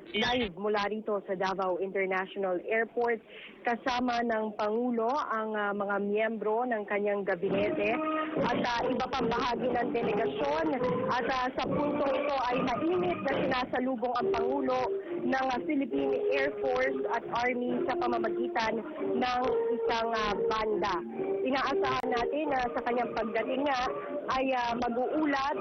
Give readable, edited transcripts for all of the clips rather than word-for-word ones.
Live mula rito sa Davao International Airport, kasama ng Pangulo ang mga miyembro ng kanyang gabinete at iba pang bahagi ng delegasyon. At sa puntong ito ay mainit na sinasalubong ang Pangulo ng Philippine Air Force at Army sa pamamagitan ng isang banda. Inaasahan natin na sa kanyang pagdating nga ay mag-uulat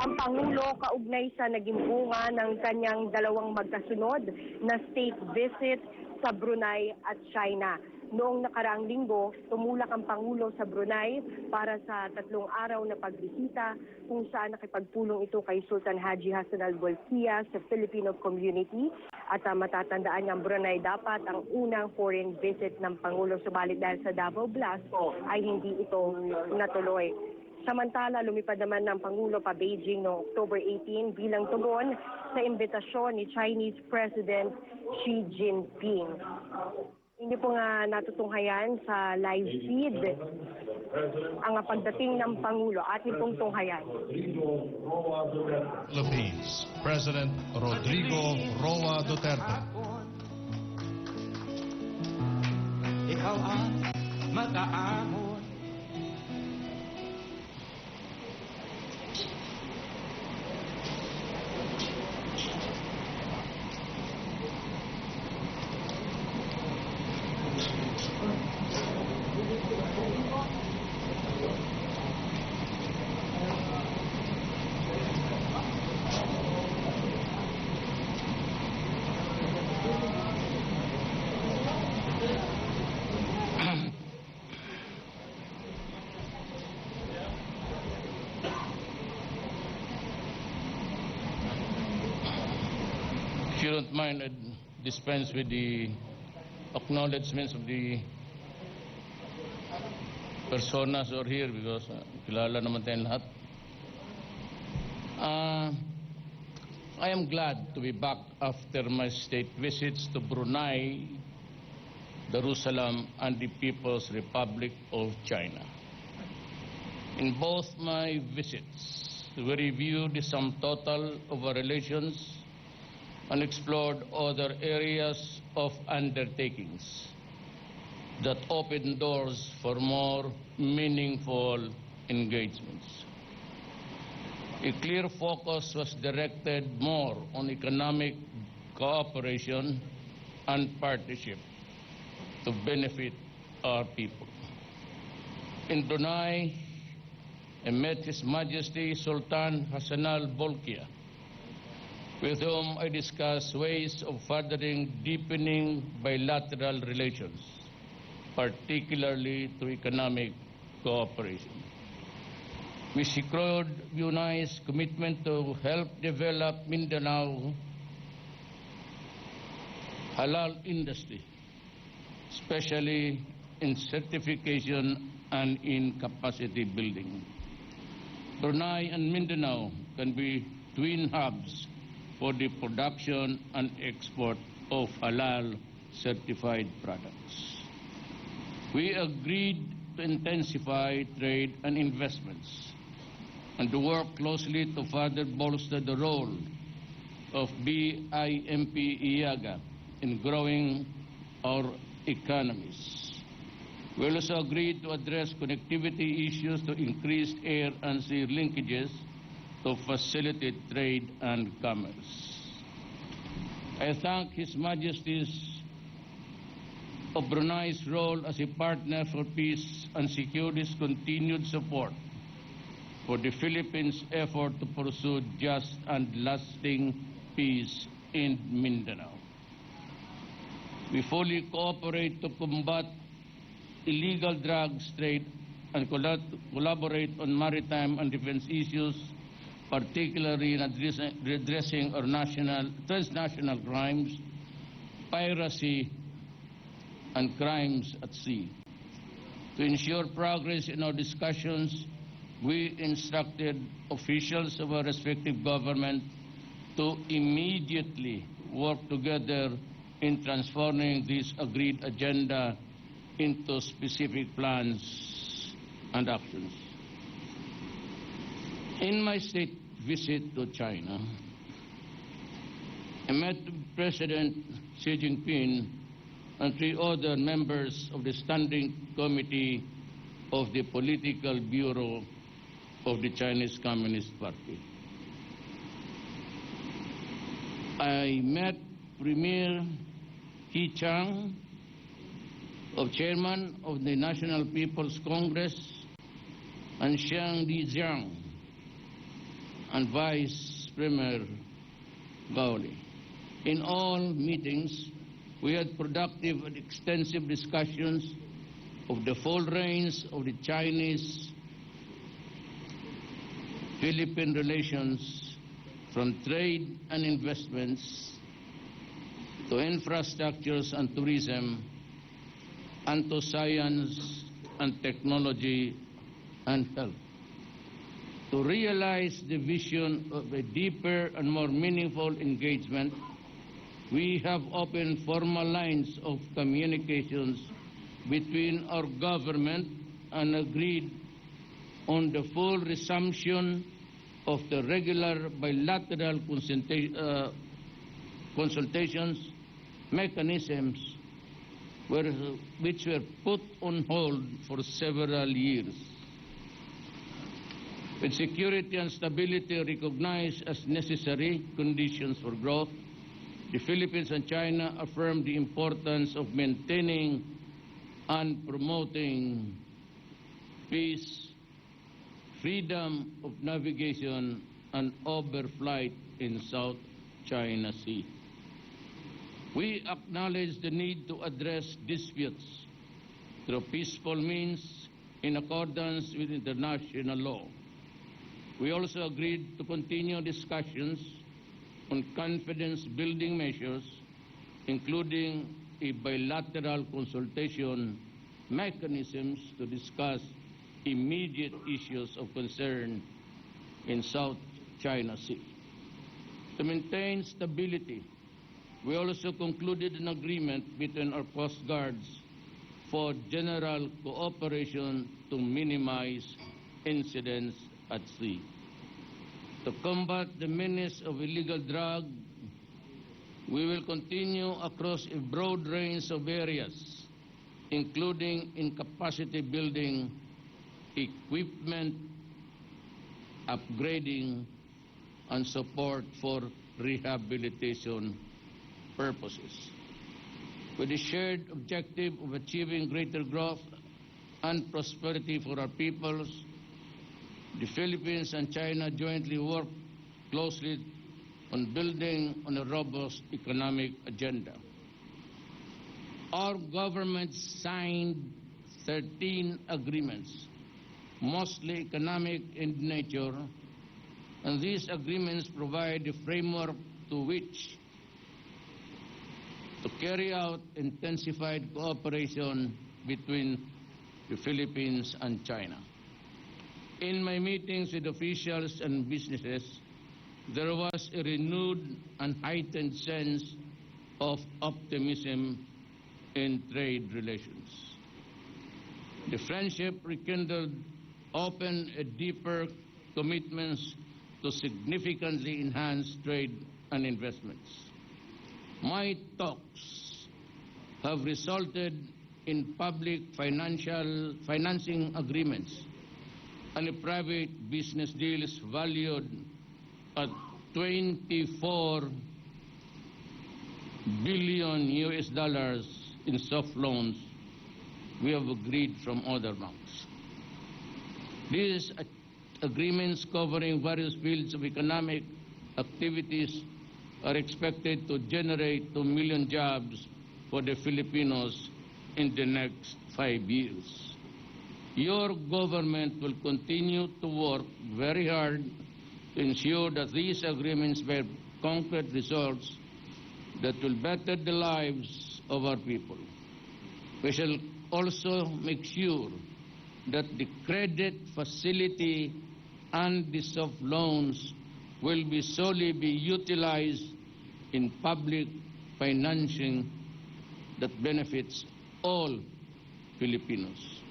ang Pangulo kaugnay sa naging bunga ng kanyang dalawang magkasunod na state visit sa Brunei at China. Noong nakaraang linggo, tumulak ang Pangulo sa Brunei para sa 3 araw na pagbisita kung saan nakipagpulong ito kay Sultan Haji Hassan al-Bolkiah sa Filipino community. At matatandaan ng Brunei dapat ang unang foreign visit ng Pangulo, subalit dahil sa Davao Blast ay hindi ito natuloy. Samantala, lumipad naman ng Pangulo pa Beijing noong October 18 bilang tugon sa imbitasyon ni Chinese President Xi Jinping. Hindi po nga natutunghayan sa live feed ang pagdating ng Pangulo. Ating pong tunghayan. Philippines, President Rodrigo Roa Duterte. Ikaw ang mag-aamon. If you don't mind, I'd dispense with the acknowledgements of the personas who are here because kilala naman tayong lahat. I am glad to be back after my state visits to Brunei, Darussalam, and the People's Republic of China. In both my visits, we reviewed the sum total of our relations and explored other areas of undertakings that open doors for more meaningful engagements. A clear focus was directed more on economic cooperation and partnership to benefit our people. In Brunei, I met His Majesty Sultan Hassan al-Bolkiah, with whom I discussed ways of furthering deepening bilateral relations, particularly through economic cooperation. We secured Brunei's commitment to help develop Mindanao halal industry, especially in certification and in capacity building. Brunei and Mindanao can be twin hubs for the production and export of halal certified products. We agreed to intensify trade and investments and to work closely to further bolster the role of BIMP-IAGA in growing our economies. We also agreed to address connectivity issues to increase air and sea linkages to facilitate trade and commerce. I thank His Majesty's of Brunei's role as a partner for peace and security's continued support for the Philippines' effort to pursue just and lasting peace in Mindanao. We fully cooperate to combat illegal drugs trade and collaborate on maritime and defense issues, particularly in addressing our transnational crimes, piracy, and crimes at sea. To ensure progress in our discussions, we instructed officials of our respective government to immediately work together in transforming this agreed agenda into specific plans and actions. In my state visit to China, I met President Xi Jinping and 3 other members of the Standing Committee of the Political Bureau of the Chinese Communist Party. I met Premier He Chang, Chairman of the National People's Congress, and Xiang Lijiang, and Vice Premier Gao Li. In all meetings, we had productive and extensive discussions of the full range of the Chinese-Philippine relations, from trade and investments to infrastructures and tourism, and to science and technology and health. To realize the vision of a deeper and more meaningful engagement, we have opened formal lines of communications between our government and agreed on the full resumption of the regular bilateral consultations mechanisms which were put on hold for several years. With security and stability recognized as necessary conditions for growth, the Philippines and China affirmed the importance of maintaining and promoting peace, freedom of navigation, and overflight in South China Sea. We acknowledge the need to address disputes through peaceful means in accordance with international law. We also agreed to continue discussions on confidence-building measures, including a bilateral consultation mechanisms to discuss immediate issues of concern in South China Sea. To maintain stability, we also concluded an agreement between our Coast Guards for general cooperation to minimize incidents at sea. To combat the menace of illegal drugs, we will continue across a broad range of areas, including in capacity building, equipment upgrading, and support for rehabilitation purposes. With the shared objective of achieving greater growth and prosperity for our peoples, the Philippines and China jointly work closely on building on a robust economic agenda. Our government signed 13 agreements, mostly economic in nature, and these agreements provide the framework to which to carry out intensified cooperation between the Philippines and China. In my meetings with officials and businesses, there was a renewed and heightened sense of optimism in trade relations. The friendship rekindled opened a deeper commitments to significantly enhance trade and investments. My talks have resulted in public financing agreements and a private business deals valued at $24 billion in soft loans we have agreed from other banks. These agreements covering various fields of economic activities are expected to generate 2 million jobs for the Filipinos in the next 5 years. Your government will continue to work very hard to ensure that these agreements bear concrete results that will better the lives of our people. We shall also make sure that the credit facility and the soft loans will be solely utilized in public financing that benefits all Filipinos.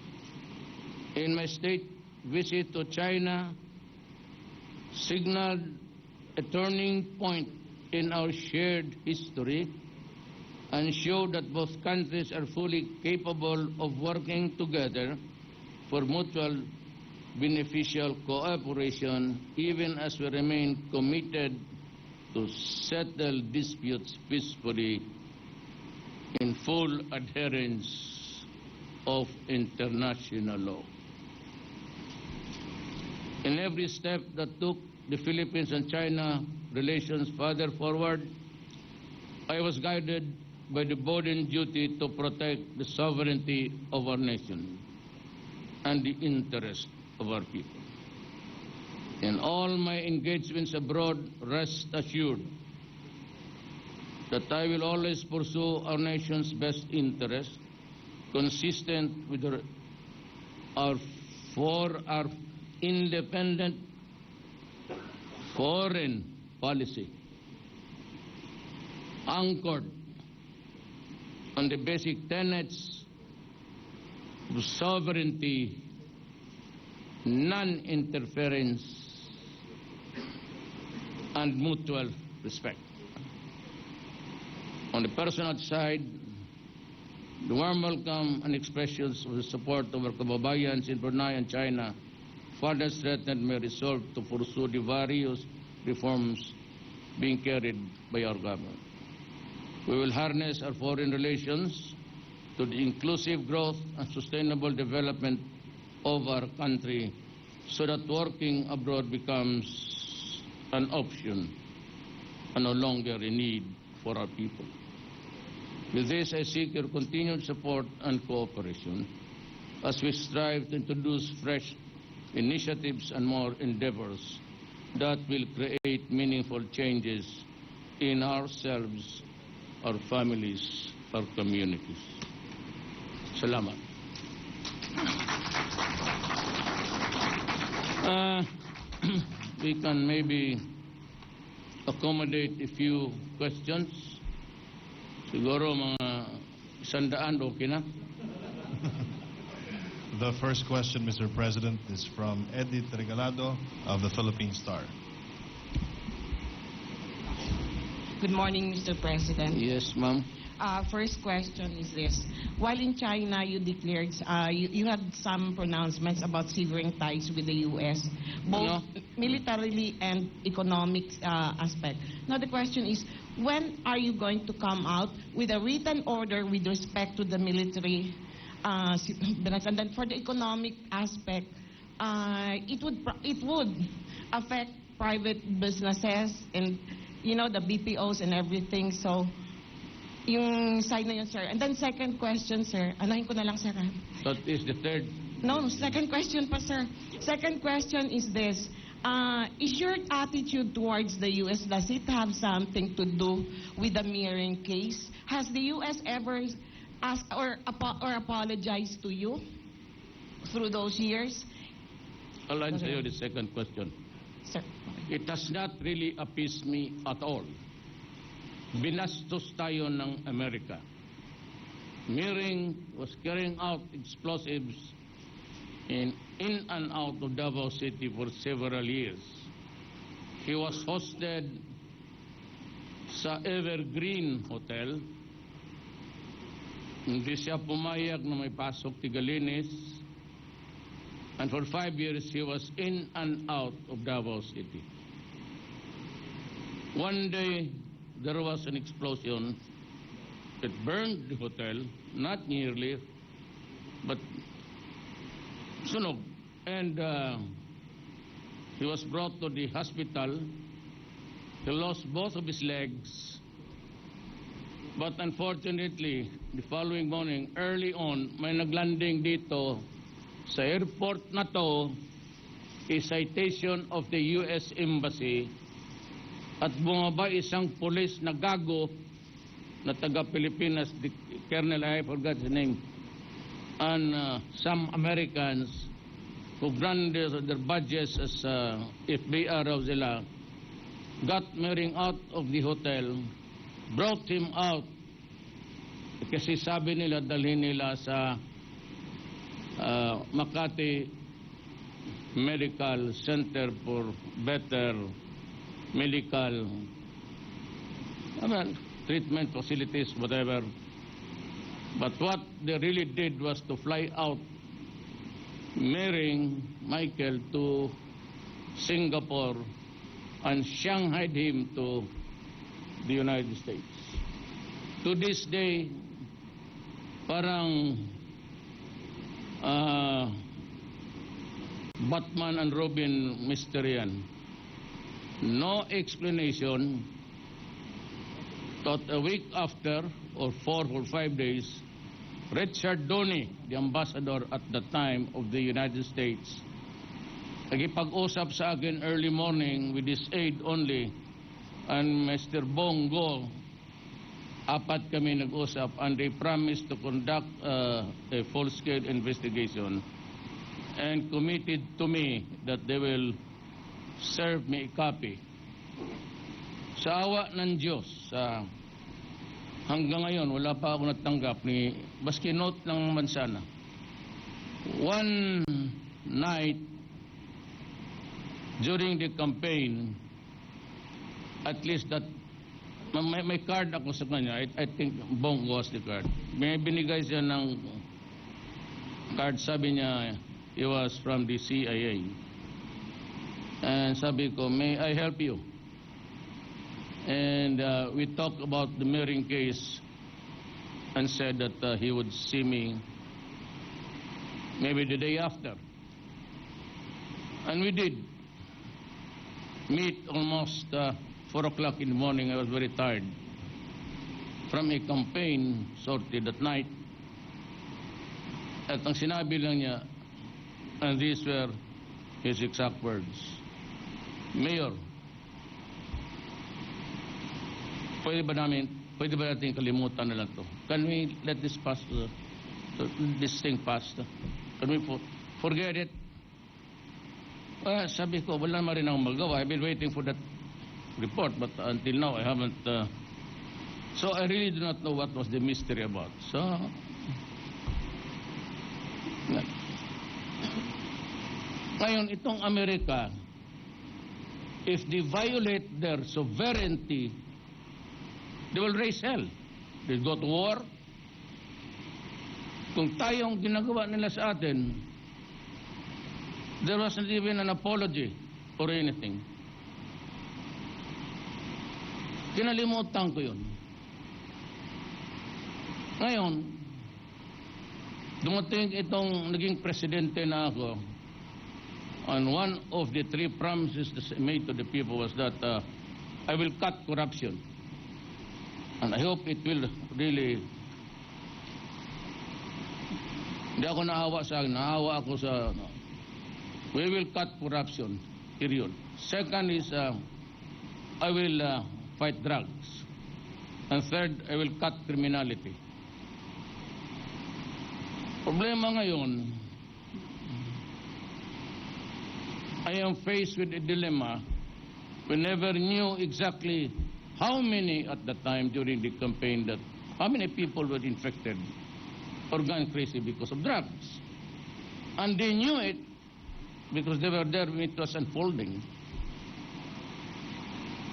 In my state visit to China, signaled a turning point in our shared history and show that both countries are fully capable of working together for mutual beneficial cooperation, even as we remain committed to settle disputes peacefully in full adherence of international law. In every step that took the Philippines and China relations further forward, I was guided by the bounden duty to protect the sovereignty of our nation and the interest of our people. In all my engagements abroad, rest assured that I will always pursue our nation's best interest, consistent with our independent foreign policy, anchored on the basic tenets of sovereignty, non-interference, and mutual respect. On the personal side, the warm welcome and expressions of the support of our kababayans in Brunei and China further strengthened my resolve to pursue the various reforms being carried by our government. We will harness our foreign relations to the inclusive growth and sustainable development of our country so that working abroad becomes an option and no longer a need for our people. With this, I seek your continued support and cooperation as we strive to introduce fresh initiatives and more endeavors that will create meaningful changes in ourselves, our families, our communities. Salamat. We can maybe accommodate a few questions. Siguro mga 100 okay na? The first question, Mr. President, is from Edith Regalado of the Philippine Star. Good morning, Mr. President. Yes, ma'am. First question is this. While in China, you declared, you had some pronouncements about severing ties with the U.S., both militarily and economic aspect. Now the question is, when are you going to come out with a written order with respect to the military branch? And then for the economic aspect, it would affect private businesses and, you know, the BPOs and everything. So, yung side na yun, sir. And then second question, sir. Anahin ko na lang, sir. That is the third. No, second question pa, sir. Second question is this. Is your attitude towards the U.S., does it have something to do with the mirroring case? Has the U.S. ever asked or apologized to you through those years? I'll answer you the second question. Sir. It does not really appease me at all. Binastos tayo ng Amerika. Mirroring was carrying out explosives in and out of Davao City for several years. He was hosted sa Evergreen Hotel. Hindi siya pumayag na may pasok tigalinis. And for 5 years, he was in and out of Davao City. One day, there was an explosion. It burned the hotel, not nearly, but sunog. And he was brought to the hospital. He lost both of his legs. But unfortunately, the following morning, early on, may naglanding dito sa airport na to, a citation of the U.S. Embassy, at bumaba isang pulis na gago na taga-Pilipinas, the Colonel, I forgot his name, and some Americans who ran their badges as FBI raw sila, got Mering out of the hotel, brought him out, kasi sabi nila dalhin nila sa Makati Medical Center for better medical I mean, treatment facilities, whatever. But what they really did was to fly out, marrying Michael to Singapore and Shanghaied him to the United States. To this day, parang Batman and Robin mystery yan. No explanation. Thought a week after, or 4 or 5 days, Richard Donny, the ambassador at the time of the United States, nagipag-usap sa akin early morning with his aide only, and Mr. Bongo, apat kami nag-usap, and they promised to conduct a full-scale investigation and committed to me that they will serve me a copy. Sa awa ng Diyos, hanggang ngayon, wala pa ako natanggap ni, baski note lang man sana. One night, during the campaign, at least that, may card ako sa kanya, I think Bongo was the card. May binigay siya ng card, sabi niya, he was from the CIA. And sabi ko, may I help you? And we talked about the marrying case and said that he would see me maybe the day after. And we did meet almost 4 o'clock in the morning. I was very tired from a campaign sortie that night. At ang sinabi lang niya, and these were his exact words, Mayor, pwede ba natin kalimutan na lang to? Can we let this pass, this thing pass? Can we forget it? Sabi ko, wala naman rin akong magawa. I've been waiting for that report, but until now, I haven't. So I really do not know what was the mystery about. So, ngayon, itong Amerika, if they violate their sovereignty, they will raise hell. They go to war. Kung tayong ginagawa nila sa atin, there wasn't even an apology or anything. Kinalimutan ko yun. Ngayon, dumating itong naging presidente na ako, and one of the 3 promises that I made to the people was that I will cut corruption. And I hope it will really. Hindi ako naawa sa akin. Naawa ako sa. We will cut corruption. Period. Second is I will fight drugs. And third, I will cut criminality. Problema ngayon, I am faced with a dilemma. We never knew exactly how many at the time during the campaign that how many people were infected or gone crazy because of drugs. And they knew it because they were there when it was unfolding.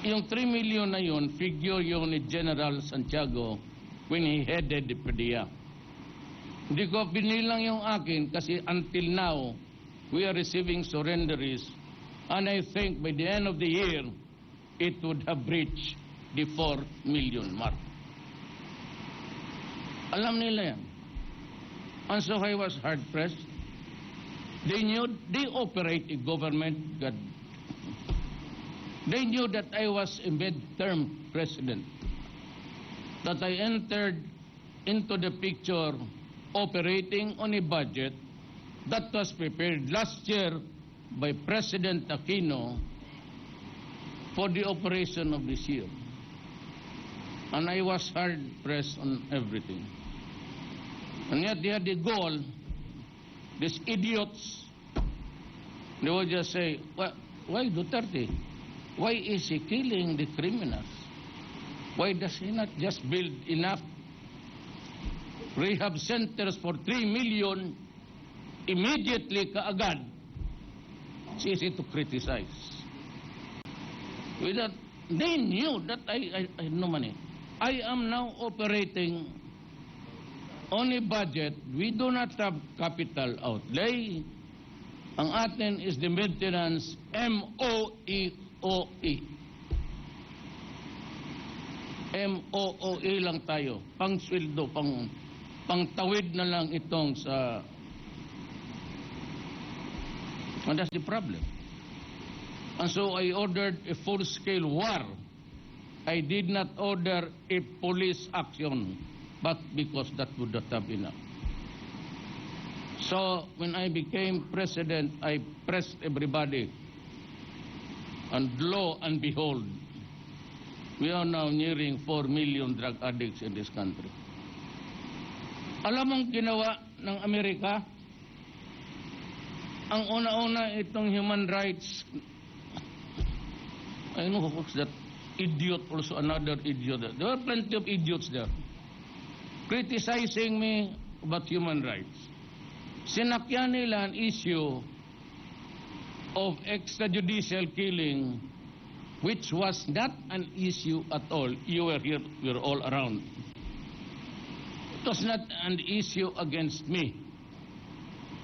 Yung 3 million na yun, figure yung ni General Santiago when he headed the PDEA. Hindi ko binilang yung akin kasi until now, we are receiving surrenderies, and I think by the end of the year, it would have reached the 4 million mark. Alam nila yan. And so I was hard-pressed. They knew, they operate a government. They knew that I was a mid-term president, that I entered into the picture operating on a budget that was prepared last year by President Aquino for the operation of this year. And I was hard-pressed on everything. And yet they had the goal, these idiots, they would just say, why Duterte? Why is he killing the criminals? Why does he not just build enough rehab centers for 3 million immediately kaagad? It's easy to criticize. With that, they knew that I had no money. I am now operating on a budget. We do not have capital outlay. Ang atin is the maintenance MOEOE. MOOE lang tayo. Pang-sweldo, pang-tawid na lang itong sa... And that's the problem. And so I ordered a full-scale war. I did not order a police action, but because that would not have enough. So when I became president, I pressed everybody. And lo and behold, we are now nearing 4 million drug addicts in this country. Alam mong ginawa ng Amerika? Ang una-una itong human rights, I know who's that idiot, also another idiot. There were plenty of idiots there criticizing me about human rights. Sinakyan nila ang issue of extrajudicial killing, which was not an issue at all. You were here, we were all around. It was not an issue against me.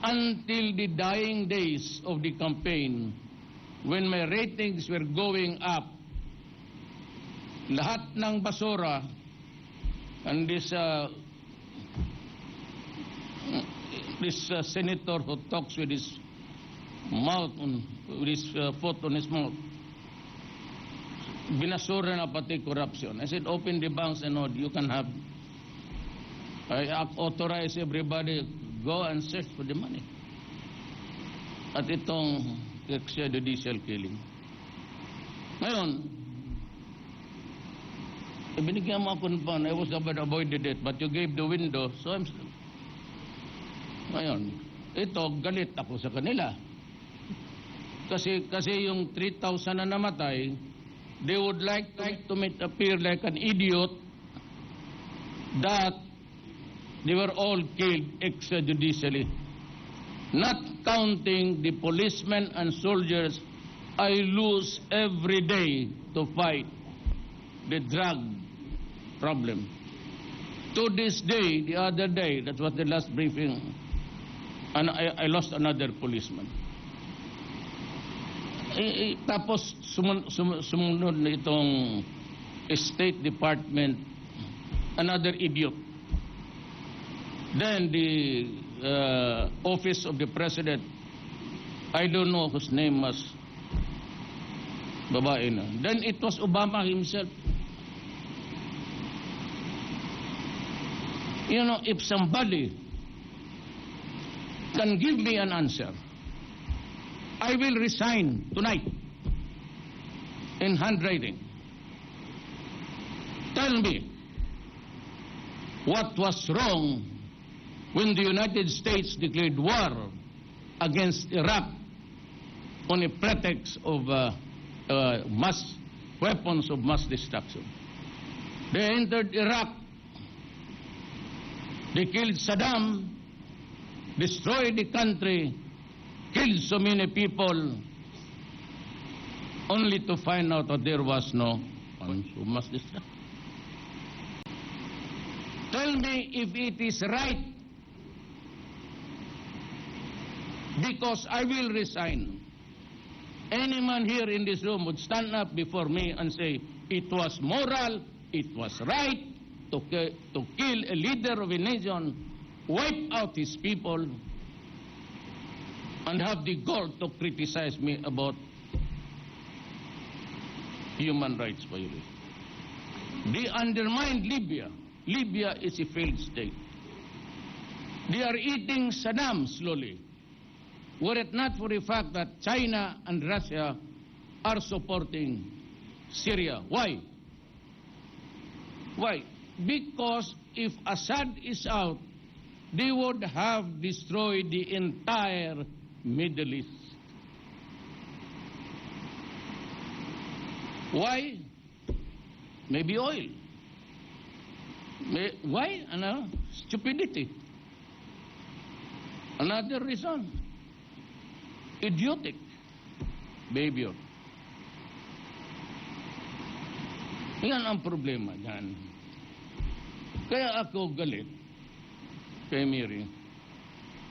Until the dying days of the campaign, when my ratings were going up, lahat ng basura, and this senator who talks with his mouth, with his foot on his mouth, binasura na pati corruption. I said, open the banks and all, you can have. I authorize everybody, go and search for the money. At itong extrajudicial killing. Ngayon, binigyan mo ako ng ban. I was about avoided it, but you gave the window, so I'm... Ngayon, ito, galit ako sa kanila. Kasi yung 3,000 na namatay, they would like to make appear like an idiot that they were all killed extrajudicially. Not counting the policemen and soldiers I lose every day to fight the drug problem. To this day, the other day, that was the last briefing, and I lost another policeman. Tapos sumunod na itong State Department, another idiot. Then the Office of the President, I don't know whose name was, babae na. Then it was Obama himself. You know, if somebody can give me an answer, I will resign tonight in handwriting. Tell me what was wrong when the United States declared war against Iraq on a pretext of weapons of mass destruction. They entered Iraq, they killed Saddam, destroyed the country, killed so many people, only to find out that there was no weapons of mass destruction. Tell me if it is right, because I will resign. Any man here in this room would stand up before me and say, it was moral, it was right to kill a leader of a nation, wipe out his people, and have the gall to criticize me about human rights violation. They undermined Libya. Libya is a failed state. They are eating Saddam slowly. Were it not for the fact that China and Russia are supporting Syria. Why? Why? Because if Assad is out, they would have destroyed the entire Middle East. Why? Maybe oil. Why? Stupidity. Another reason. Idiotic behavior. Yan ang problema dyan. Kaya ako galit kay Mary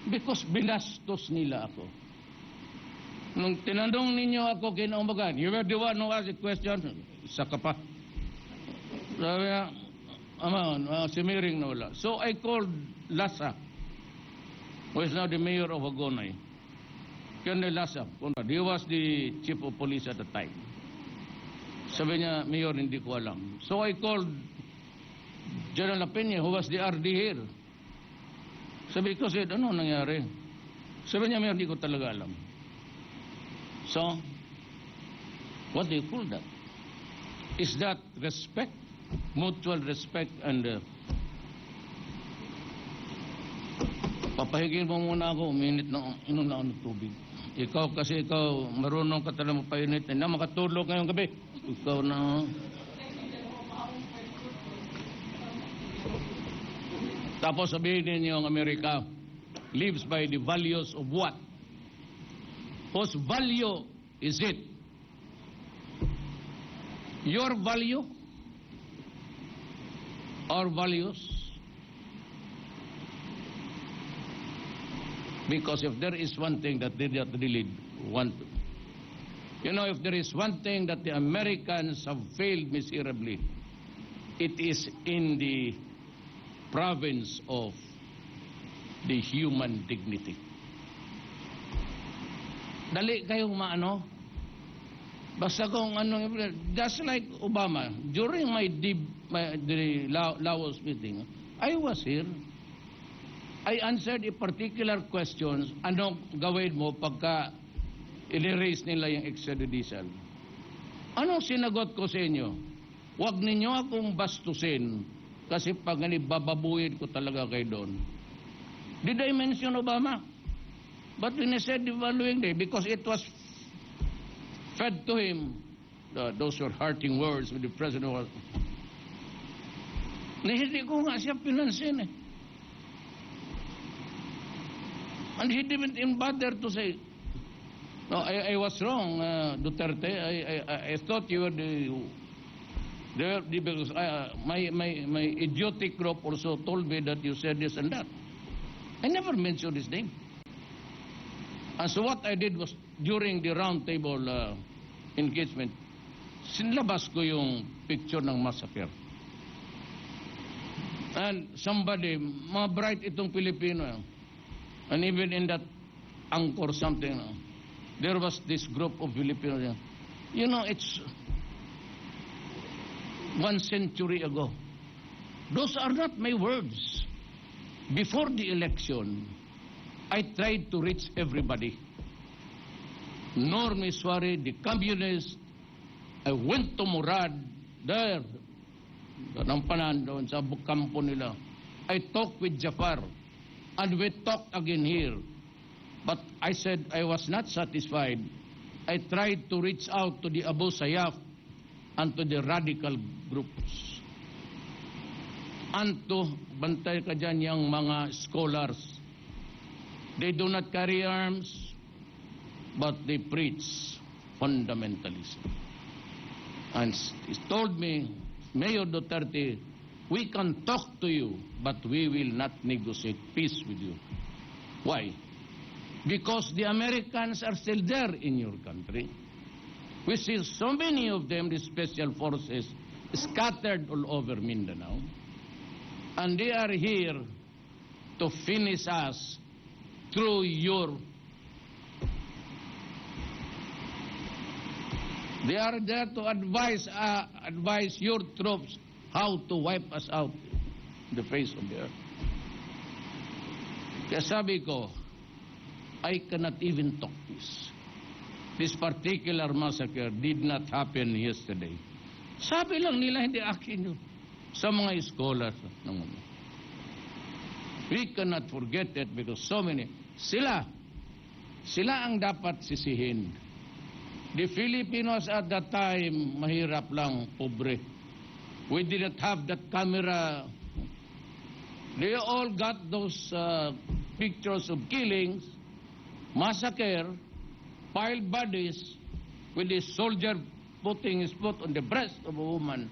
because binastos nila ako. Nung tinanong ninyo ako kinaumagan, you were the one who asked the question, isa ka pa. Sabi niya, si Mary na wala. So I called Lasa, who is now the mayor of Brunei. Colonel Lasa, he was the chief of police at the time. Sabi niya, Mayor, hindi ko alam. So I called General Peña, who was the RD here. Sabi ko, said, ano nangyari? Sabi niya, Mayor, hindi ko talaga alam. So, what do you call that? Is that respect? Mutual respect and papahigin mo muna ako, uminit na, inom na ako ng tubig. Ikaw kasi marunong ka talaga magpainit. Na makatulog ngayong gabi. Ikaw na. Tapos sabihin ninyo ang Amerika lives by the values of what? Whose value is it? Your value? Our values? Because if there is one thing that they don't really want to, if there is one thing that the Americans have failed miserably, it is in the province of the human dignity. Dali kayong maano? Basta kung ano, just like Obama, during the Laos meeting, I was here. I answered a particular questions, anong gawin mo pagka i-erase nila yung extrajudicial. Anong sinagot ko sa inyo? Huwag ninyo akong bastusin kasi pag bababuhin ko talaga kayo doon. Did I mention Obama? But when I said the following day, because it was fed to him, those were hurting words with the president was, hindi ko nga siya pinansin eh. And he didn't even bother to say, no, I was wrong, Duterte. I thought you were because my idiotic group also told me that you said this and that. I never mentioned his name. And so what I did was, during the round table engagement, sinlabas ko yung picture ng massacre. And somebody, mga bright itong Pilipino, and even in that Angkor something, there was this group of Filipinos. It's 1 century ago. Those are not my words. Before the election, I tried to reach everybody. Norm Iswari, the communist. I went to Murad, there, Nampanan doon sa kampo nila. I talked with Jafar, and we talked again here. But I said I was not satisfied. I tried to reach out to the Abu Sayyaf and to the radical groups. And to, bantay ka dyan yung mga scholars. They do not carry arms, but they preach fundamentalism. And he told me, Mayor Duterte, we can talk to you, but we will not negotiate peace with you. Why? Because the Americans are still there in your country. We see so many of them, the special forces, scattered all over Mindanao. And they are here to finish us through your... They are there to advise your troops how to wipe us out in the face of the earth. Kaya sabi ko, I cannot even talk this. This particular massacre did not happen yesterday. Sabi lang nila, hindi akin yun. Sa mga scholars. We cannot forget that because so many, sila ang dapat sisihin. The Filipinos at that time, mahirap lang, pobre. We didn't have that camera. They all got those pictures of killings, massacre, piled bodies, with a soldier putting his foot on the breast of a woman.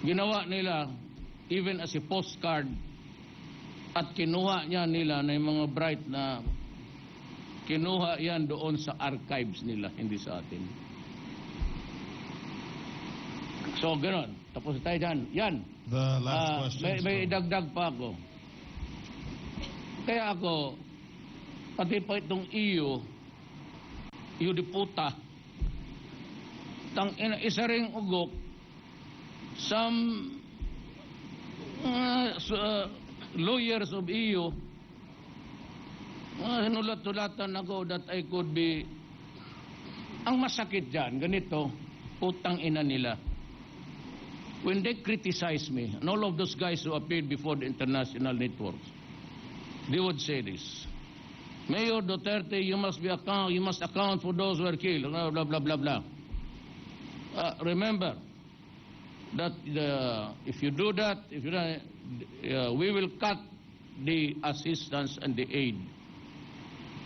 ginawa nila even as a postcard at kinuha niya nila na yung mga bright na kinuha yan doon sa archives nila, hindi sa atin. So, gano'n. Tapos tayo dyan. Yan. The last question. May idagdag pa ako. Kaya ako, pati pa itong EU diputa, isa ring ugok, some lawyers of EU, nulat-tulatan ako that I could be, ang masakit dyan, ganito, putang ina nila. When they criticize me, and all of those guys who appeared before the international networks, they would say this: Mayor Duterte, you must account for those who were killed, blah, blah, blah, blah, blah. Remember that if you do that, we will cut the assistance and the aid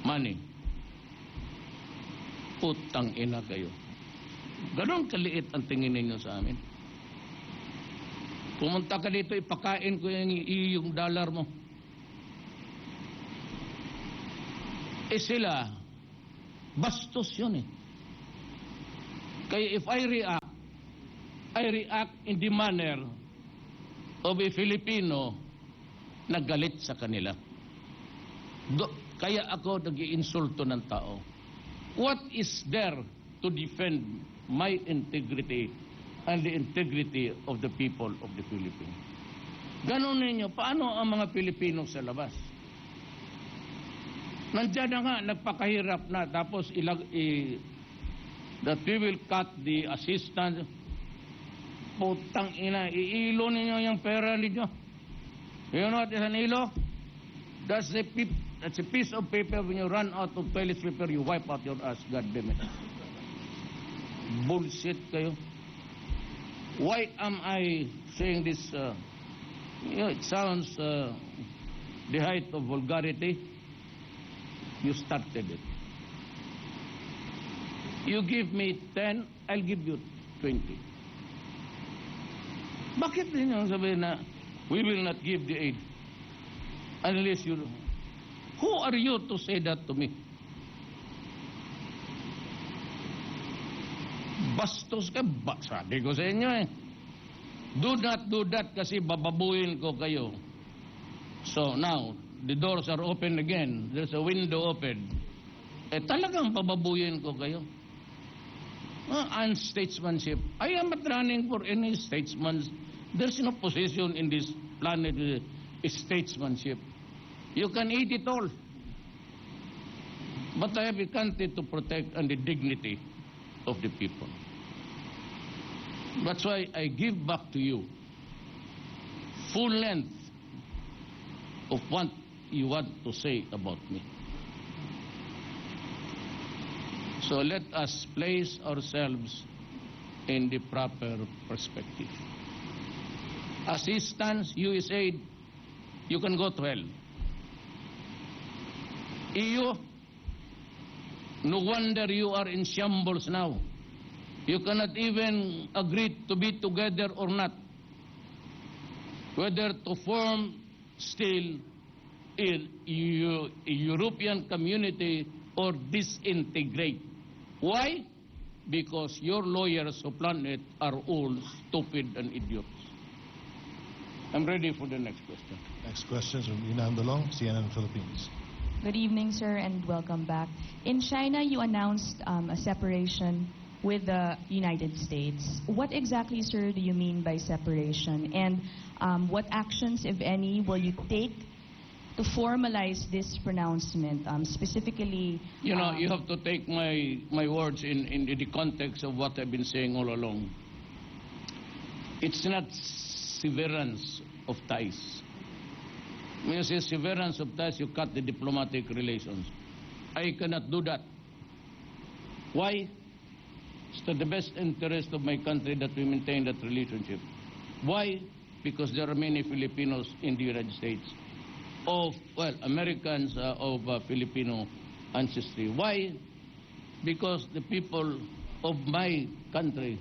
money. Putang ina kayo. Ganon kaliit ang tingin ninyo sa amin. Pumunta ka dito, ipakain ko yung dollar mo. Sila, bastos yun eh. Kaya if I react in the manner of a Filipino na galit sa kanila. Kaya ako nag-iinsulto ng tao. What is there to defend my integrity and the integrity of the people of the Philippines? Ganon ninyo, paano ang mga Pilipino sa labas? Nandiyan na nga, nagpakahirap na, tapos that we will cut the assistance. Putang ina, iilo ninyo yung pera ninyo. You know what is an ilo? That's a piece of paper. When you run out of toilet paper, you wipe out your ass. God damn it. Bullshit kayo. Why am I saying this? It sounds the height of vulgarity. You started it. You give me 10, I'll give you 20. Bakit ninyo sabihin na we will not give the aid unless you... Who are you to say that to me? Bastos ka ba? Sabi ko sa inyo eh. Do not do that kasi bababuin ko kayo. So now, the doors are open again. There's a window open. Talagang pababuyin ko kayo. Unstatesmanship. I am not running for any statesman. There's no position in this planet statesmanship. You can eat it all. But I have a country to protect and the dignity of the people. That's why I give back to you full length of what you want to say about me. So let us place ourselves in the proper perspective. Assistance, USAID, you can go to hell. EU, no wonder you are in shambles now. You cannot even agree to be together or not. Whether to form still in a European community or disintegrate. Why? Because your lawyers who plan it are all stupid and idiots. I'm ready for the next question. Next question is from Ina Andalong, CNN Philippines. Good evening, sir, and welcome back. In China, you announced a separation with the United States. What exactly, sir, do you mean by separation? And what actions, if any, will you take to formalize this pronouncement, specifically... You know, you have to take my words in the context of what I've been saying all along. It's not severance of ties. When you say severance of ties, you cut the diplomatic relations. I cannot do that. Why? It's to the best interest of my country that we maintain that relationship. Why? Because there are many Filipinos in the United States. Americans of Filipino ancestry. Why? Because the people of my country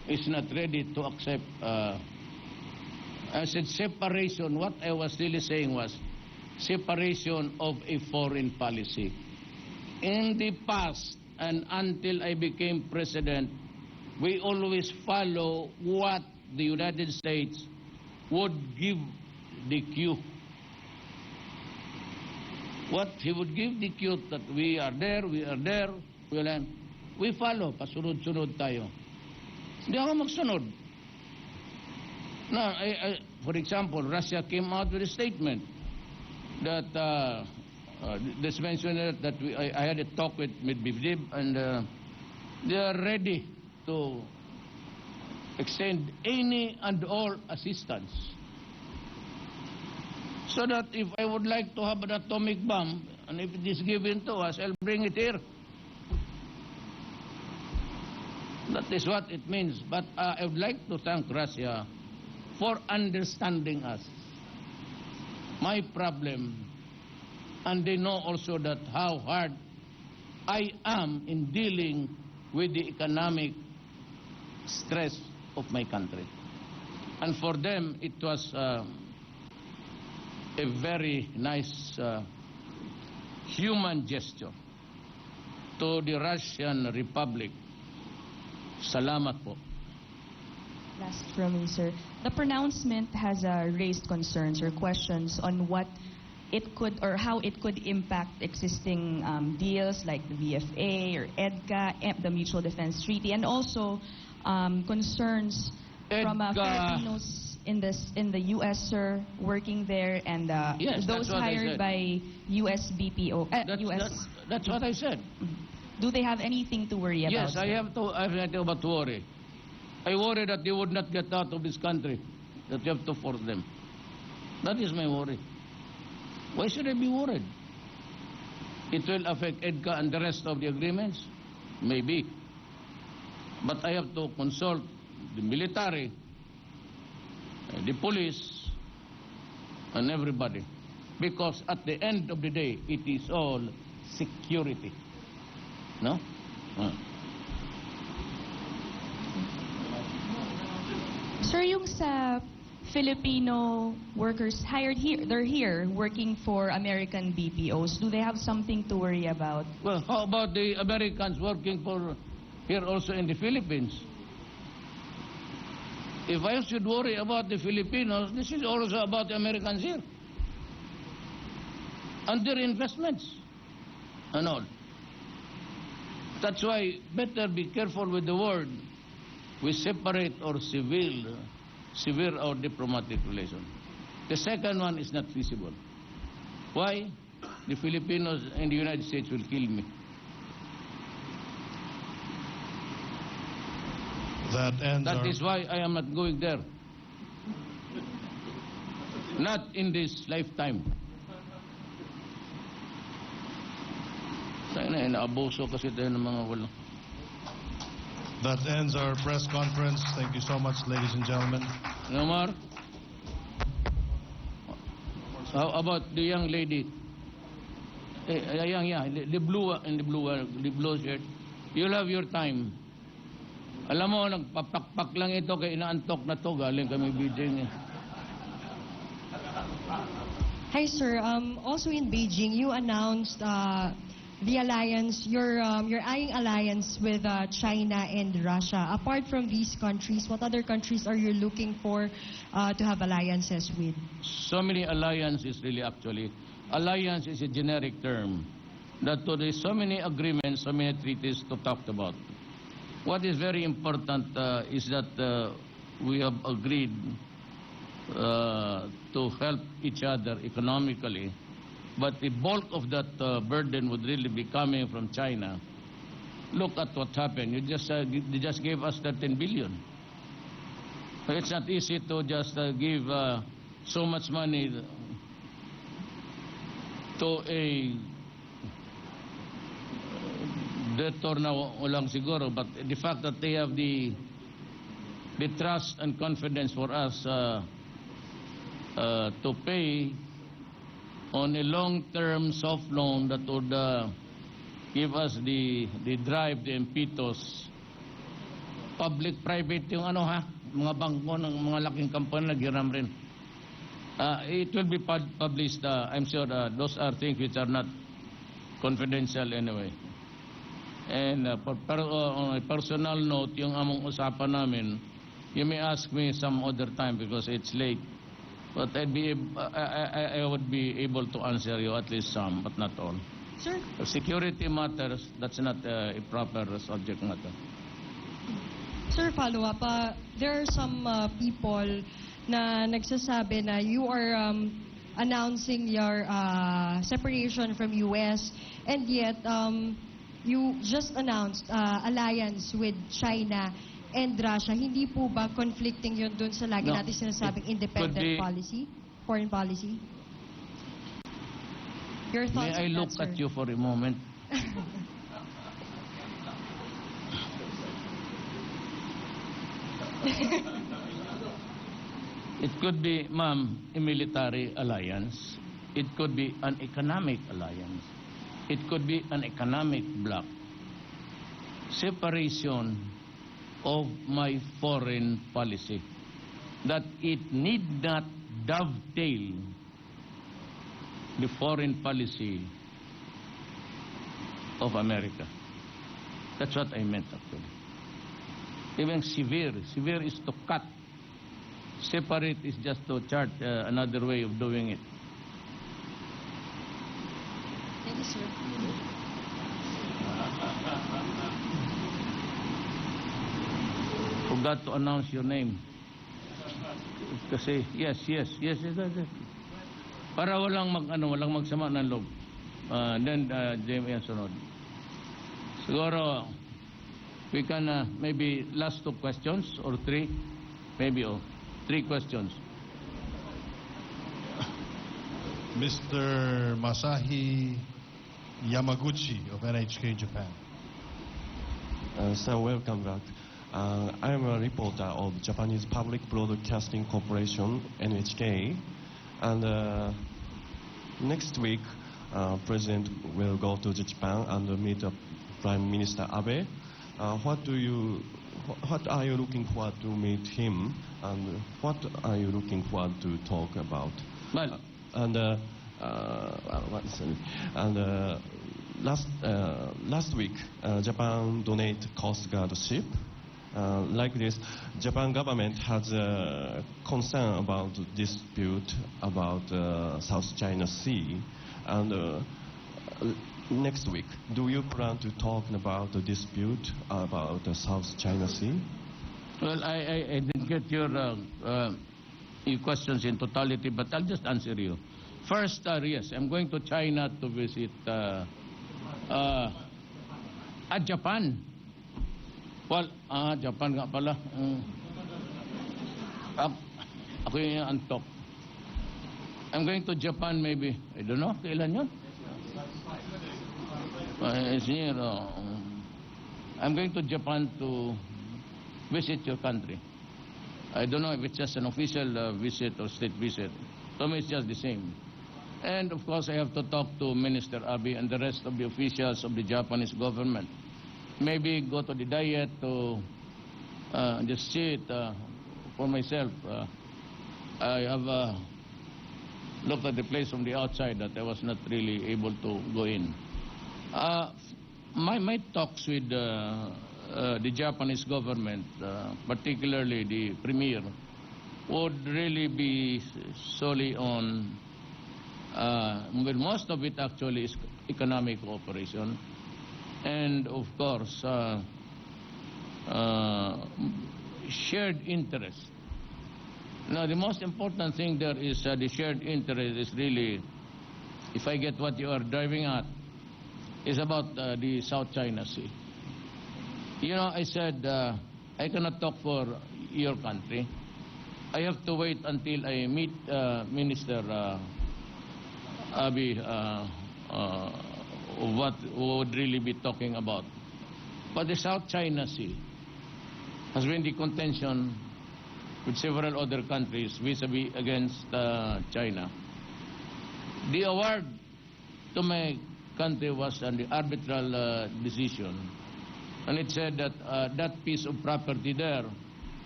is not ready to accept. I said separation. What I was really saying was separation of a foreign policy. In the past, and until I became president, we always follow what the United States would give the cue. What he would give the cue that we are there, we follow, pasunod-sunod tayo. Hindi ako magsunod. Now, for example, Russia came out with a statement that this mentioned that I had a talk with Medvedev, and they are ready to extend any and all assistance. So that if I would like to have an atomic bomb, and if it is given to us, I'll bring it here. That is what it means. But I would like to thank Russia for understanding us. My problem, and they know also that how hard I am in dealing with the economic stress of my country. And for them, it was a very nice human gesture to the Russian Republic. Salamat po. Last from me, sir. The pronouncement has raised concerns or questions on what it could or how it could impact existing deals like the VFA or EDCA, the Mutual Defense Treaty, and also concerns from Filipinos in the U.S., sir, working there, and yes, those hired by U.S. BPO. That's what I said. Do they have anything to worry about? Yes, I have nothing about to worry. I worry that they would not get out of this country, that you have to force them. That is my worry. Why should I be worried? It will affect EDCA and the rest of the agreements? Maybe. But I have to consult the military, the police, and everybody. Because at the end of the day, it is all security. No? Sir, yung sa Filipino workers hired here, they're here working for American BPOs. Do they have something to worry about? Well, how about the Americans working for here also in the Philippines? If I should worry about the Filipinos, this is also about the Americans here. And their investments and all. That's why better be careful with the word. We separate our civil or diplomatic relation. The second one is not feasible. Why? The Filipinos and the United States will kill me. That is why I am not going there. Not in this lifetime. Sana inaabuso kasi tayo ng mga walang. That ends our press conference. Thank you so much, ladies and gentlemen. Nomar? How about the young lady? The blue shirt. You'll have your time. Alam mo, nagpapakpak lang ito kaya inaantok na to. Galing kami Beijing. Hi, sir. Also in Beijing, you announced the alliance, you're eyeing alliance with China and Russia. Apart from these countries, what other countries are you looking for to have alliances with? So many alliances, really, actually. Alliance is a generic term. That there is so many agreements, so many treaties to talk about. What is very important is that we have agreed to help each other economically. But the bulk of that burden would really be coming from China. Look at what happened. They just gave us 13 billion. It's not easy to just give so much money to a debtor na walang siguro. But the fact that they have the trust and confidence for us to pay on a long-term soft loan that would give us the drive, the impetus public-private yung ano ha, mga bangko ng mga laking company naghiram rin. It will be published. I'm sure those are things which are not confidential anyway. And on a personal note, yung among usapan namin, you may ask me some other time because it's late. But I would be able to answer you at least some, but not all. Sir, Security matters, that's not a proper subject matter. Sir, follow up. There are some people na nagsasabi na you are announcing your separation from US, and yet you just announced alliance with China and Russia. Hindi po ba conflicting yun dun sa lagi No, natin sinasabing independent policy, foreign policy? Your thoughts May I on look that, sir? at you for a moment? It could be, ma'am, a military alliance. It could be an economic alliance. It could be an economic bloc. Separation of my foreign policy. That it need not dovetail the foreign policy of America. That's what I meant actually. Even severe is to cut. Separate is just to chart another way of doing it. Thank you, sir. Forgot to announce your name. Kasi yes. Para walang magsama ng loob. Then Jamie ang sunod. Siguro we can maybe last 2 questions or 3, maybe 3 questions. Mr. Masahi Yamaguchi of NHK Japan. Sir, welcome back. I am a reporter of Japanese Public Broadcasting Corporation, NHK, and next week, President will go to Japan and meet Prime Minister Abe. What are you looking forward to meet him, and what are you looking forward to talk about? Well, last week, Japan donated Coast Guard ship. Like this, Japan government has a concern about dispute about South China Sea, and next week, do you plan to talk about the dispute about the South China Sea? well, I didn't get your questions in totality, but I'll just answer you. First, yes, I'm going to China to visit Japan. Well, Japan nga pala. Ako yung antok. I'm going to Japan maybe. I don't know, kailan yun? I'm going to Japan to visit your country. I don't know if it's just an official visit or state visit. To me, it's just the same. And of course, I have to talk to Minister Abe and the rest of the officials of the Japanese government. Maybe go to the diet to just see it for myself. I have looked at the place from the outside that I was not really able to go in. My talks with the Japanese government, particularly the premier, would really be solely on, well, most of it actually is economic cooperation. And of course, shared interest. Now, the most important thing there is the shared interest is really, if I get what you are driving at, is about the South China Sea. You know, I said I cannot talk for your country. I have to wait until I meet Minister Abe. What would really be talking about. But the South China Sea has been the contention with several other countries vis-a-vis against China. The award to my country was on the arbitral decision And it said that that piece of property there,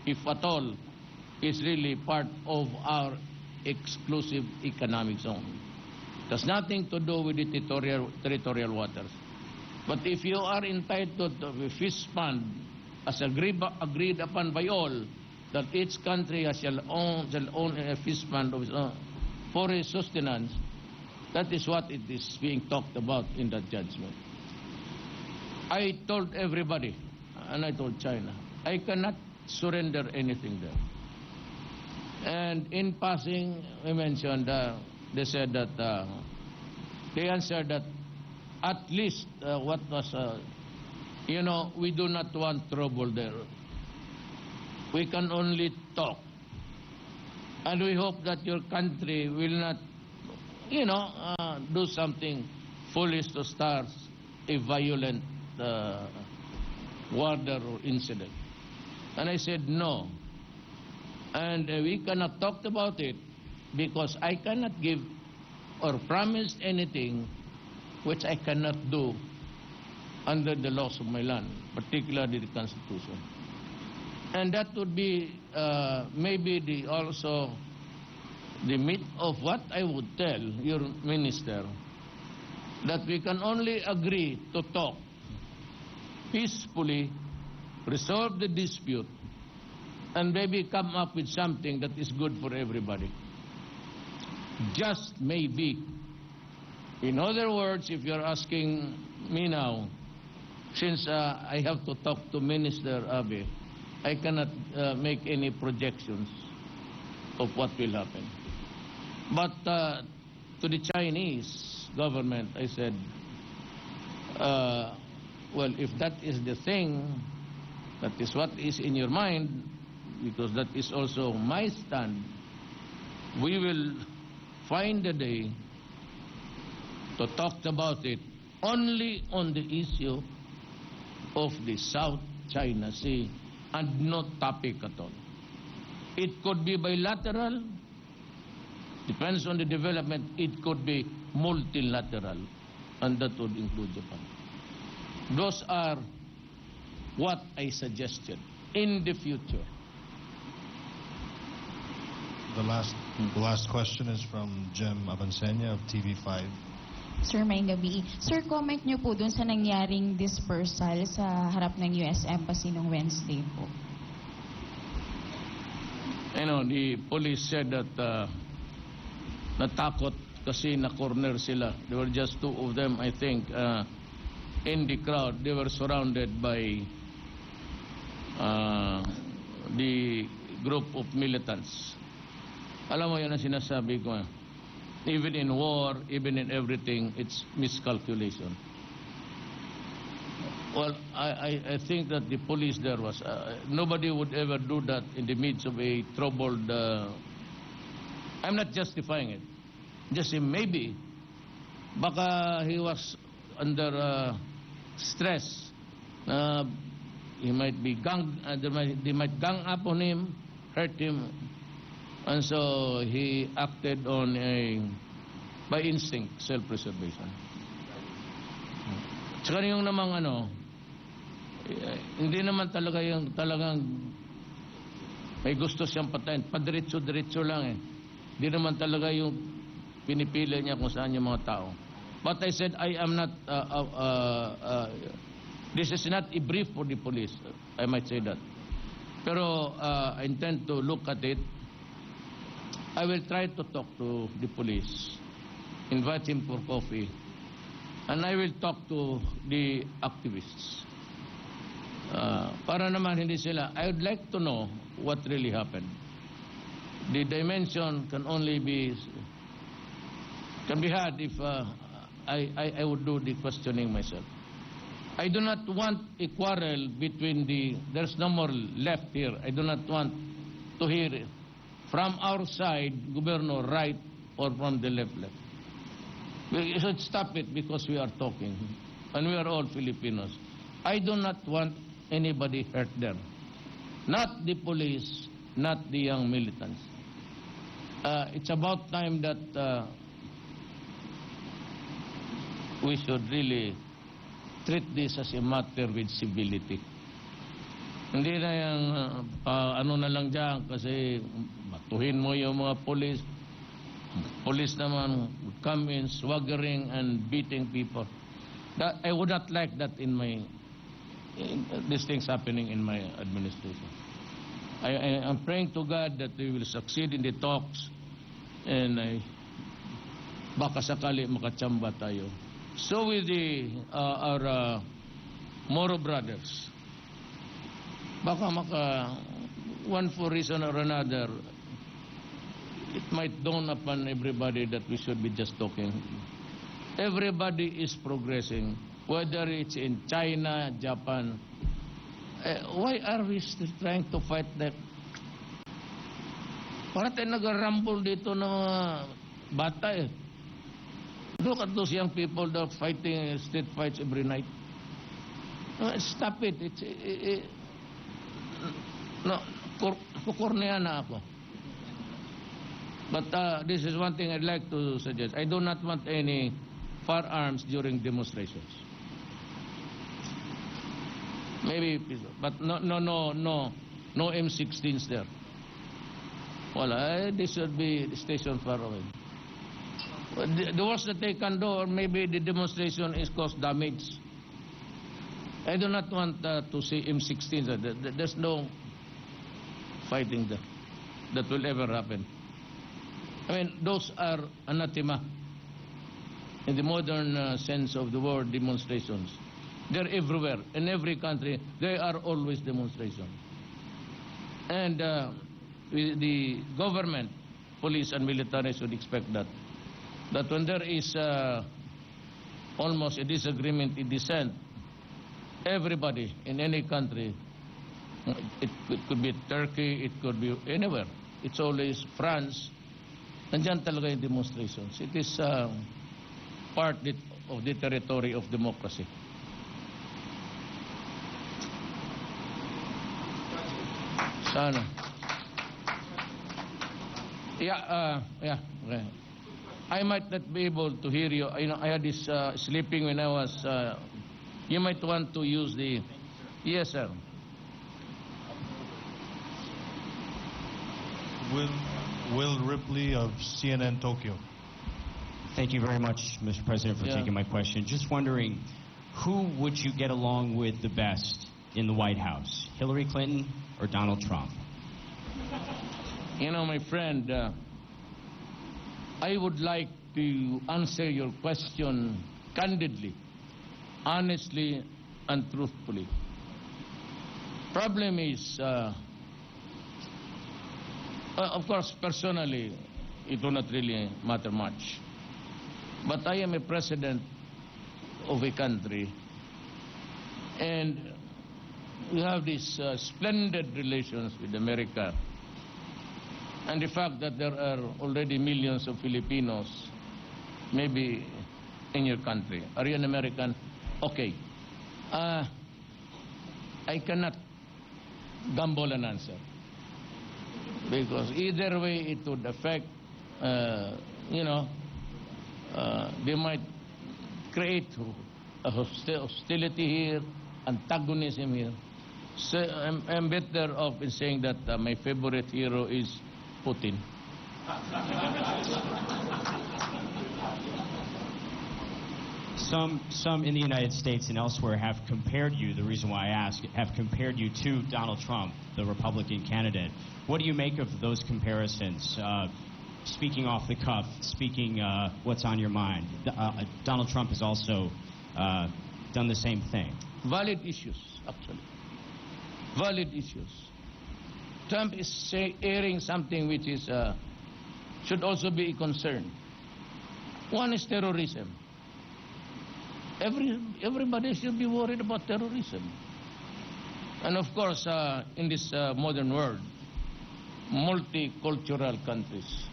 if at all, is really part of our exclusive economic zone. It has nothing to do with the territorial waters. But if you are entitled to a fish fund, as agreed upon by all, that each country shall own a fish fund of its own for its sustenance, that is what it is being talked about in that judgment. I told everybody, and I told China, I cannot surrender anything there. And in passing, we mentioned, they said that, they answered that at least what was, we do not want trouble there. We can only talk. And we hope that your country will not, do something foolish to start a violent war or incident. And I said no. And we cannot talk about it because I cannot give or promise anything which I cannot do under the laws of my land, particularly the Constitution. And that would be maybe also the meat of what I would tell your minister, that we can only agree to talk peacefully, resolve the dispute, and maybe come up with something that is good for everybody. Just maybe. In other words, if you're asking me now, since I have to talk to Minister Abe, I cannot make any projections of what will happen. But to the Chinese government, I said, well, if that is the thing, that is what is in your mind, because that is also my stand, we will find a day to talk about it only on the issue of the South China Sea and no topic at all. It could be bilateral, depends on the development. It could be multilateral, and that would include Japan. Those are what I suggested in the future. The last question is from Jem Abansenya of TV5. Sir, may gabi. Sir, comment niyo po dun sa nangyaring dispersal sa harap ng US Embassy noong Wednesday po. The police said that natakot kasi na-corner sila. There were just two of them, I think, in the crowd. They were surrounded by the group of militants. Alam mo yan ang sinasabi ko. Even in war, even in everything, it's miscalculation. Well, I think that the police there was, nobody would ever do that in the midst of a troubled, I'm not justifying it. Just say maybe, baka he was under stress. He might be they might gang up on him, hurt him, and so he acted on by instinct, self-preservation. Tsaka yung namang hindi naman talagang may gusto siyang patayin. Padiretso-diretso lang Hindi naman talaga yung pinipili niya kung saan yung mga tao. But I said, I am not, this is not a brief for the police. I might say that. Pero I intend to look at it. I will try to talk to the police, invite him for coffee, and I will talk to the activists. Para naman hindi sila, I would like to know what really happened. The dimension can be had if I would do the questioning myself. I do not want a quarrel between there's no more left here. I do not want to hear it from our side, Governor, right, or from the left. We should stop it because we are talking, and we are all Filipinos. I do not want anybody hurt there. Not the police, not the young militants. It's about time that we should really treat this as a matter with civility. Hindi na yung ano na lang dyan kasi batuhin mo yung mga police. Police naman would come in swaggering and beating people. I would not like that these things happening in my administration. I'm praying to God that we will succeed in the talks and baka sakali makachamba tayo. So with our Moro brothers, baka one for reason or another, it might dawn upon everybody that we should be just talking. Everybody is progressing, whether it's in China, Japan. Why are we still trying to fight that? Para tayo nag-rumble dito ng bata eh. Look at those young people that are fighting street fights every night. Stop it. No, kukornea na ako. But this is one thing I'd like to suggest. I do not want any firearms during demonstrations. Maybe, but no M16s there. Wala, they should be stationed far away. The worst that they can do, or maybe the demonstration is cause damage. I do not want to see M16s. There's no fighting there that will ever happen. I mean, those are anathema in the modern sense of the word demonstrations. They're everywhere. In every country, there are always demonstrations. And the government, police and military should expect that when there is almost a disagreement in dissent, everybody in any country, it could be Turkey, it could be anywhere. It's always France. Nandiyan talaga yung demonstrations. It is part of the territory of democracy. Sana. Yeah, okay. I might not be able to hear you. You know, I had this sleeping when I was. You might want to use the. Yes, sir. Will Ripley of CNN Tokyo. Thank you very much, Mr. President, for taking my question. Just wondering, who would you get along with the best in the White House, Hillary Clinton or Donald Trump? You know, my friend, I would like to answer your question candidly, honestly, and truthfully. Problem is, of course, personally, it will not really matter much. But I am a president of a country, and we have these splendid relations with America. And the fact that there are already millions of Filipinos, maybe in your country. Are you an American? Okay. I cannot gamble an answer. Because either way it would affect, they might create a hostility here, antagonism here. So I'm better off in saying that my favorite hero is Putin. Some in the United States and elsewhere have compared you, the reason why I ask, have compared you to Donald Trump, the Republican candidate. What do you make of those comparisons? Speaking off the cuff, speaking what's on your mind. Donald Trump has also done the same thing. Valid issues, actually. Valid issues. Trump is airing something which is should also be a concern. One is terrorism. Everybody should be worried about terrorism. And of course, in this modern world, multicultural countries,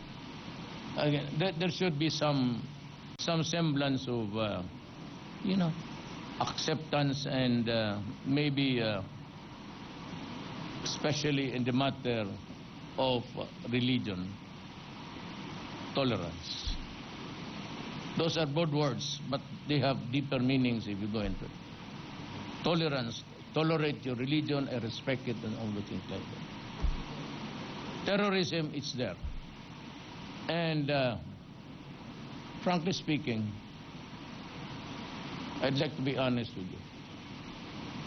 again, there should be some semblance of, acceptance and maybe, especially in the matter of religion, tolerance. Those are broad words, but they have deeper meanings if you go into it. tolerance, tolerate your religion, I respect it, and all the things like that. Terrorism, it's there. And frankly speaking, I'd like to be honest with you.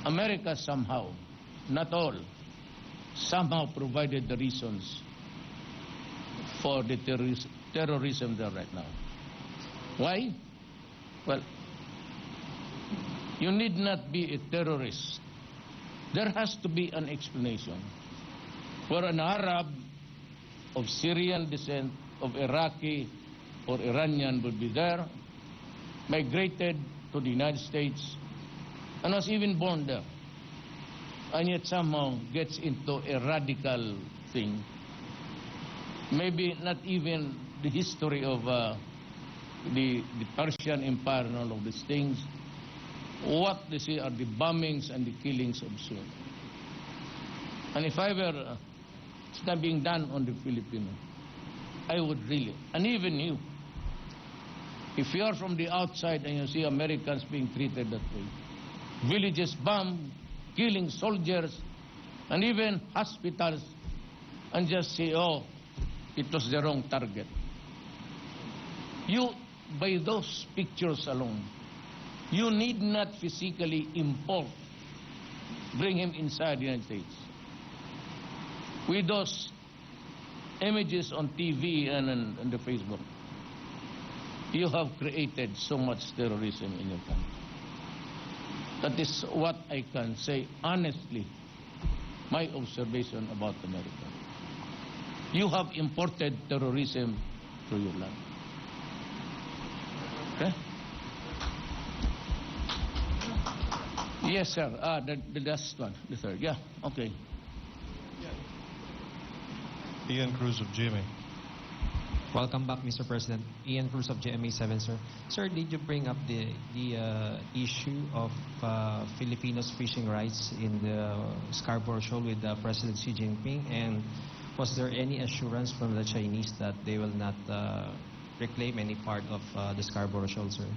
America somehow, not all, somehow provided the reasons for the terrorism there right now. Why? Well, you need not be a terrorist. There has to be an explanation. For an Arab of Syrian descent, of Iraqi or Iranian would be there, migrated to the United States, and was even born there, and yet somehow gets into a radical thing. Maybe not even the history of the Persian Empire and all of these things. What they see are the bombings and the killings of Sunni. And if I were being done on the Filipino, I would really, and even you, if you are from the outside and you see Americans being treated that way, villages bombed, killing soldiers, and even hospitals, and just say, oh, it was the wrong target. You, by those pictures alone, you need not physically bring him inside the United States. With those images on TV and the Facebook, you have created so much terrorism in your country. That is what I can say honestly, my observation about America. You have imported terrorism to your land. Okay? Yes, sir. The last one, the third. Yeah, okay. Ian Cruz of GMA. Welcome back, Mr. President. Ian Cruz of GMA7, sir. Sir, did you bring up the issue of Filipinos' fishing rights in the Scarborough Shoal with President Xi Jinping? And was there any assurance from the Chinese that they will not reclaim any part of the Scarborough Shoal, sir?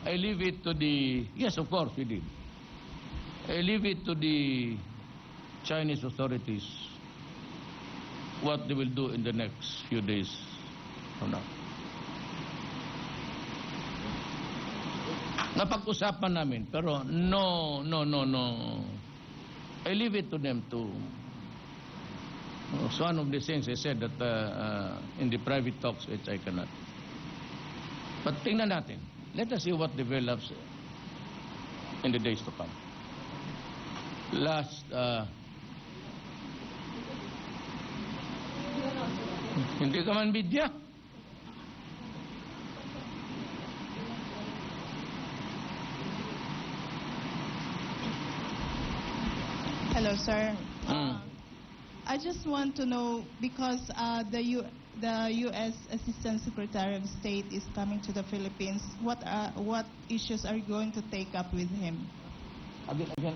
I leave it to the... Yes, of course, we did. I leave it to the Chinese authorities what they will do in the next few days from now. Napag-usapan namin, pero no. I leave it to them to... So one of the things I said that in the private talks, which I cannot. But tingnan natin. Let us see what develops in the days to come. Last... Hindi ka man bidya. Hello, sir. I just want to know, because the U.S. Assistant Secretary of State is coming to the Philippines, what issues are you going to take up with him? Again.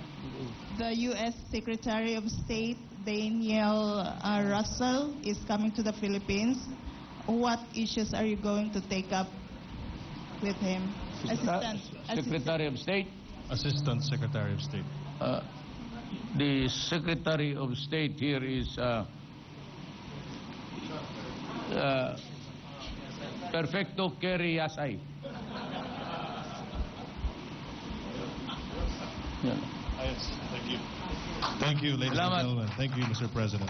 The U.S. Secretary of State, Daniel Russell, is coming to the Philippines. What issues are you going to take up with him? Secretary of State? Assistant Secretary of State. The Secretary of State here is Perfecto Kerry Yasay. Yeah. Yes, thank you. Thank you, ladies and gentlemen. Thank you, Mr. President.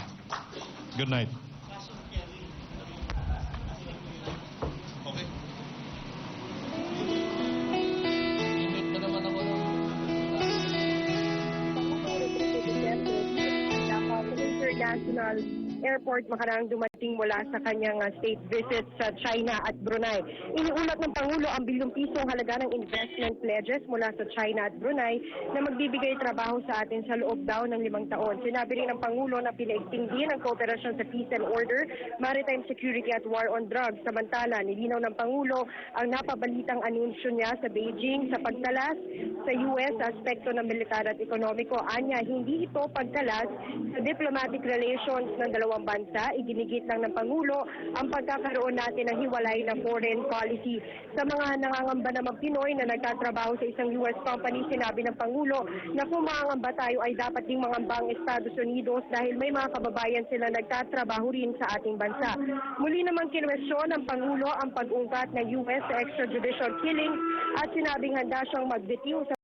Good night. International Airport makarang dumating mula sa kanyang state visit sa China at Brunei. Iniulat ng Pangulo ang bilyong pisong halaga ng investment pledges mula sa China at Brunei na magbibigay trabaho sa atin sa loob daw ng 5 taon. Sinabi rin ng Pangulo na pinaigting din ang kooperasyon sa peace and order, maritime security at war on drugs. Samantala, nilinaw ng Pangulo ang napabalitang anunsyo niya sa Beijing sa pagtalas sa US sa aspekto ng militar at ekonomiko. Anya, hindi ito pagtalas sa diplomatic relations ng dalawang bansa. Iginigit ginamit lang ng Pangulo ang pagkakaroon natin ng hiwalay na foreign policy. Sa mga nangangamba namang Pinoy na nagtatrabaho sa isang US company, sinabi ng Pangulo na kung mangangamba tayo ay dapat ding mangamba ang Estados Unidos dahil may mga kababayan sila nagtatrabaho rin sa ating bansa. Muli namang kinwestiyon ng Pangulo ang pag-ungkat ng US extrajudicial killing at sinabing handa siyang magbitiw sa